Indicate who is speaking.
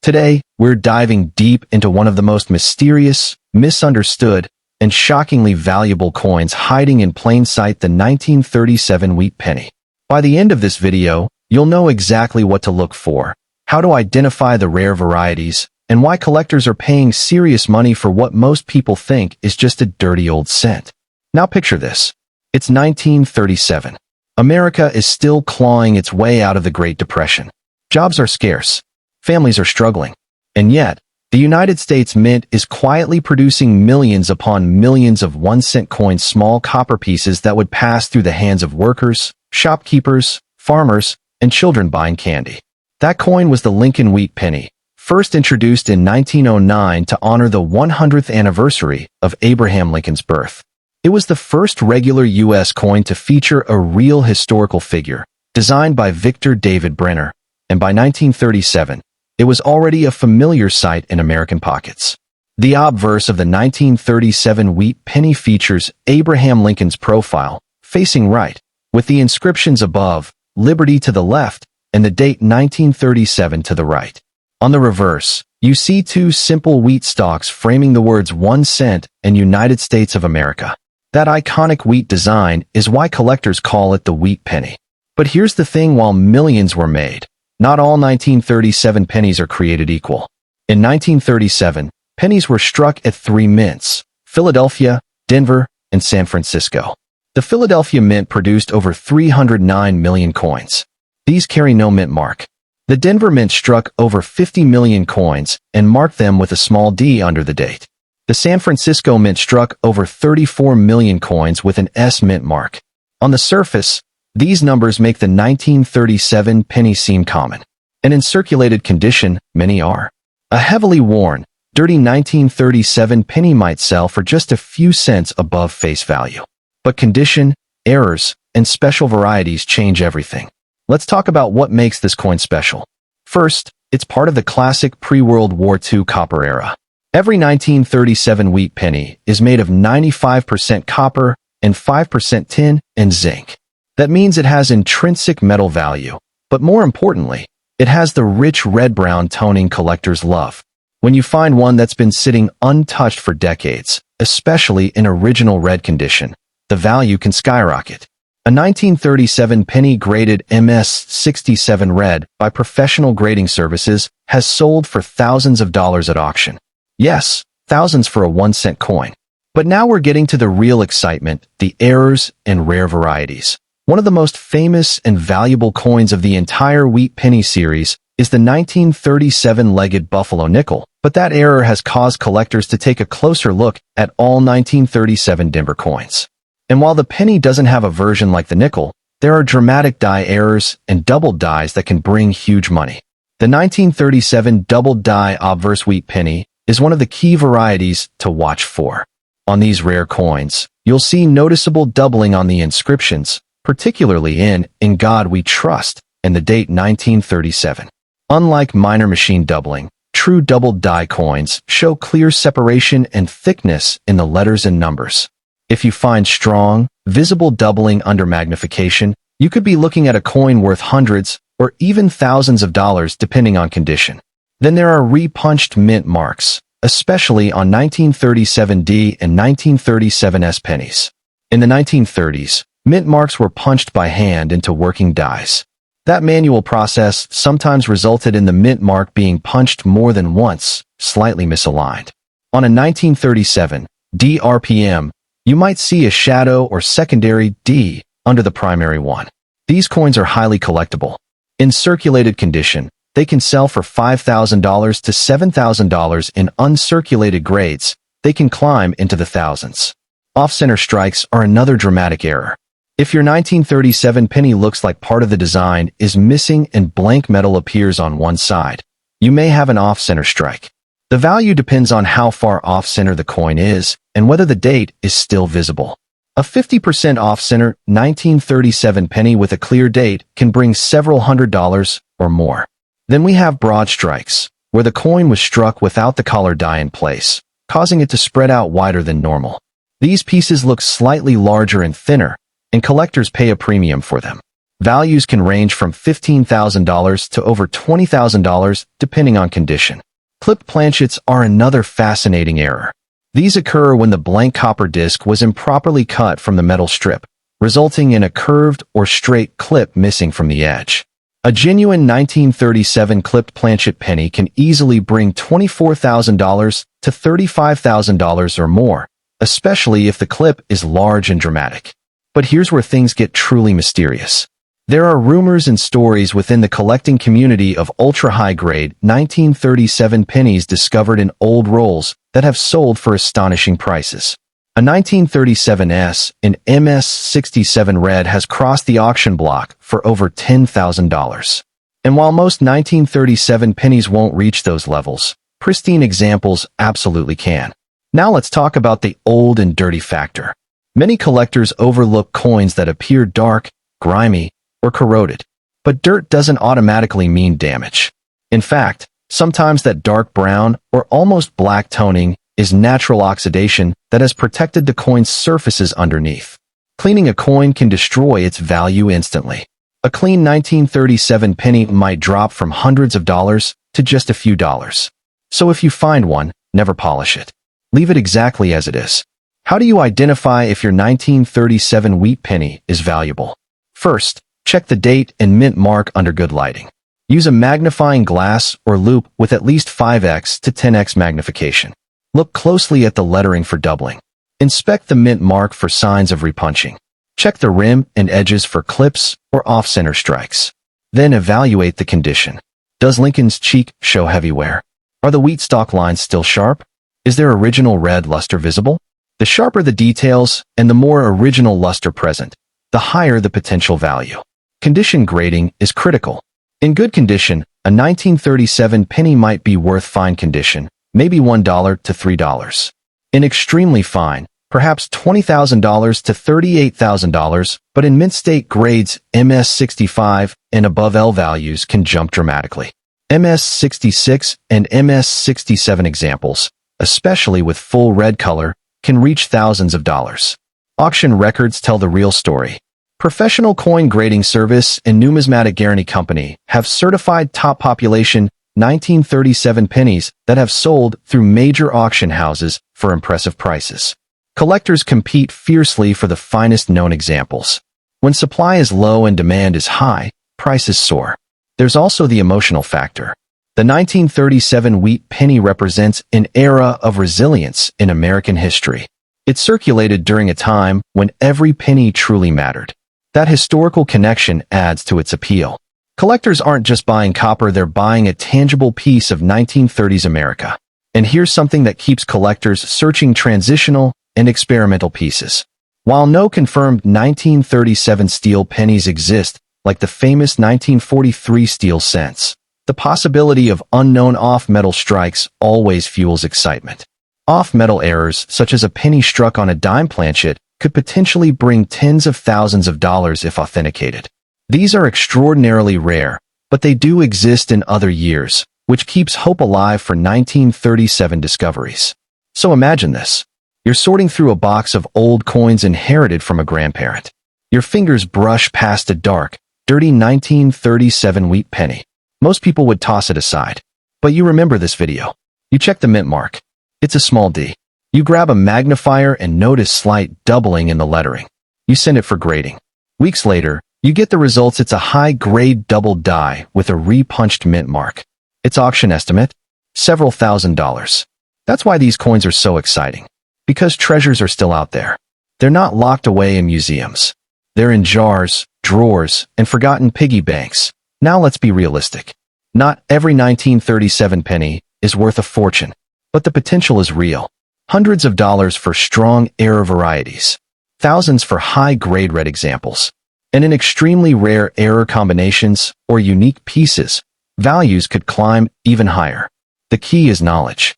Speaker 1: Today, we're diving deep into one of the most mysterious, misunderstood, and shockingly valuable coins hiding in plain sight, the 1937 wheat penny. By the end of this video, you'll know exactly what to look for, how to identify the rare varieties, and why collectors are paying serious money for what most people think is just a dirty old cent. Now picture this. It's 1937. America is still clawing its way out of the Great Depression. Jobs are scarce. Families are struggling. And yet, the United States Mint is quietly producing millions upon millions of 1-cent coins, small copper pieces that would pass through the hands of workers, shopkeepers, farmers, and children buying candy. That coin was the Lincoln wheat penny, first introduced in 1909 to honor the 100th anniversary of Abraham Lincoln's birth. It was the first regular U.S. coin to feature a real historical figure, designed by Victor David Brenner, and by 1937, it was already a familiar sight in American pockets. The obverse of the 1937 wheat penny features Abraham Lincoln's profile, facing right, with the inscriptions above, Liberty to the left, and the date 1937 to the right. On the reverse, you see two simple wheat stalks framing the words 1 cent and United States of America. That iconic wheat design is why collectors call it the wheat penny. But here's the thing: while millions were made, not all 1937 pennies are created equal. In 1937, pennies were struck at 3 mints: Philadelphia, Denver, and San Francisco. The Philadelphia Mint produced over 309 million coins. These carry no mint mark. The Denver Mint struck over 50 million coins and marked them with a small d under the date. The San Francisco Mint struck over 34 million coins with an S mint mark. On the surface, these numbers make the 1937 penny seem common. And in circulated condition, many are. A heavily worn, dirty 1937 penny might sell for just a few cents above face value. But condition, errors, and special varieties change everything. Let's talk about what makes this coin special. First, it's part of the classic pre-World War II copper era. Every 1937 wheat penny is made of 95% copper and 5% tin and zinc. That means it has intrinsic metal value, but more importantly, it has the rich red-brown toning collectors love. When you find one that's been sitting untouched for decades, especially in original red condition, the value can skyrocket. A 1937 penny graded MS67 red by professional grading services has sold for thousands of dollars at auction. Yes, thousands for a 1-cent coin. But now we're getting to the real excitement: the errors and rare varieties. One of the most famous and valuable coins of the entire wheat penny series is the 1937 legged buffalo nickel, but that error has caused collectors to take a closer look at all 1937 Denver coins. And while the penny doesn't have a version like the nickel, there are dramatic die errors and doubled dies that can bring huge money. The 1937 doubled die obverse wheat penny is one of the key varieties to watch for. On these rare coins, you'll see noticeable doubling on the inscriptions, particularly in God We Trust, and the date 1937. Unlike minor machine doubling, true doubled die coins show clear separation and thickness in the letters and numbers. If you find strong, visible doubling under magnification, you could be looking at a coin worth hundreds or even thousands of dollars depending on condition. Then there are repunched mint marks, especially on 1937D and 1937S pennies. In the 1930s, mint marks were punched by hand into working dies. That manual process sometimes resulted in the mint mark being punched more than once, slightly misaligned. On a 1937 D RPM, you might see a shadow or secondary D under the primary one. These coins are highly collectible. In circulated condition, they can sell for $5,000 to $7,000. In uncirculated grades, they can climb into the thousands. Off-center strikes are another dramatic error. If your 1937 penny looks like part of the design is missing and blank metal appears on one side, you may have an off-center strike. The value depends on how far off-center the coin is and whether the date is still visible. A 50% off-center 1937 penny with a clear date can bring several $100s or more. Then we have broad strikes, where the coin was struck without the collar die in place, causing it to spread out wider than normal. These pieces look slightly larger and thinner, and collectors pay a premium for them. Values can range from $15,000 to over $20,000 depending on condition. Clipped planchets are another fascinating error. These occur when the blank copper disc was improperly cut from the metal strip, resulting in a curved or straight clip missing from the edge. A genuine 1937 clipped planchet penny can easily bring $24,000 to $35,000 or more, especially if the clip is large and dramatic. But here's where things get truly mysterious. There are rumors and stories within the collecting community of ultra-high-grade 1937 pennies discovered in old rolls that have sold for astonishing prices. A 1937 S in MS67 red has crossed the auction block for over $10,000. And while most 1937 pennies won't reach those levels, pristine examples absolutely can. Now let's talk about the old and dirty factor. Many collectors overlook coins that appear dark, grimy, or corroded. But dirt doesn't automatically mean damage. In fact, sometimes that dark brown or almost black toning is natural oxidation that has protected the coin's surfaces underneath. Cleaning a coin can destroy its value instantly. A clean 1937 penny might drop from hundreds of dollars to just a few dollars. So if you find one, never polish it. Leave it exactly as it is. How do you identify if your 1937 wheat penny is valuable? First, check the date and mint mark under good lighting. Use a magnifying glass or loupe with at least 5x to 10x magnification. Look closely at the lettering for doubling. Inspect the mint mark for signs of repunching. Check the rim and edges for clips or off-center strikes. Then evaluate the condition. Does Lincoln's cheek show heavy wear? Are the wheat stalk lines still sharp? Is there original red luster visible? The sharper the details and the more original luster present, the higher the potential value. Condition grading is critical. In good condition, a 1937 penny might be worth fine condition, maybe $1 to $3. In extremely fine, perhaps $20,000 to $38,000, but in mint state grades, MS65 and above L values can jump dramatically. MS66 and MS67 examples, especially with full red color, can reach thousands of dollars. Auction records tell the real story. Professional Coin Grading Service and Numismatic Guarantee Company have certified top population 1937 pennies that have sold through major auction houses for impressive prices. Collectors compete fiercely for the finest known examples. When supply is low and demand is high, prices soar. There's also the emotional factor. The 1937 wheat penny represents an era of resilience in American history. It circulated during a time when every penny truly mattered. That historical connection adds to its appeal. Collectors aren't just buying copper, they're buying a tangible piece of 1930s America. And here's something that keeps collectors searching: transitional and experimental pieces. While no confirmed 1937 steel pennies exist, like the famous 1943 steel cents, the possibility of unknown off-metal strikes always fuels excitement. Off-metal errors, such as a penny struck on a dime planchet, could potentially bring tens of thousands of dollars if authenticated. These are extraordinarily rare, but they do exist in other years, which keeps hope alive for 1937 discoveries. So imagine this. You're sorting through a box of old coins inherited from a grandparent. Your fingers brush past a dark, dirty 1937 wheat penny. Most people would toss it aside. But you remember this video. You check the mint mark. It's a small D. You grab a magnifier and notice slight doubling in the lettering. You send it for grading. Weeks later, you get the results. It's a high-grade double die with a repunched mint mark. Its auction estimate? Several $1,000s. That's why these coins are so exciting. Because treasures are still out there. They're not locked away in museums. They're in jars, drawers, and forgotten piggy banks. Now let's be realistic. Not every 1937 penny is worth a fortune, but the potential is real. Hundreds of dollars for strong error varieties. Thousands for high-grade red examples. And in extremely rare error combinations or unique pieces, values could climb even higher. The key is knowledge.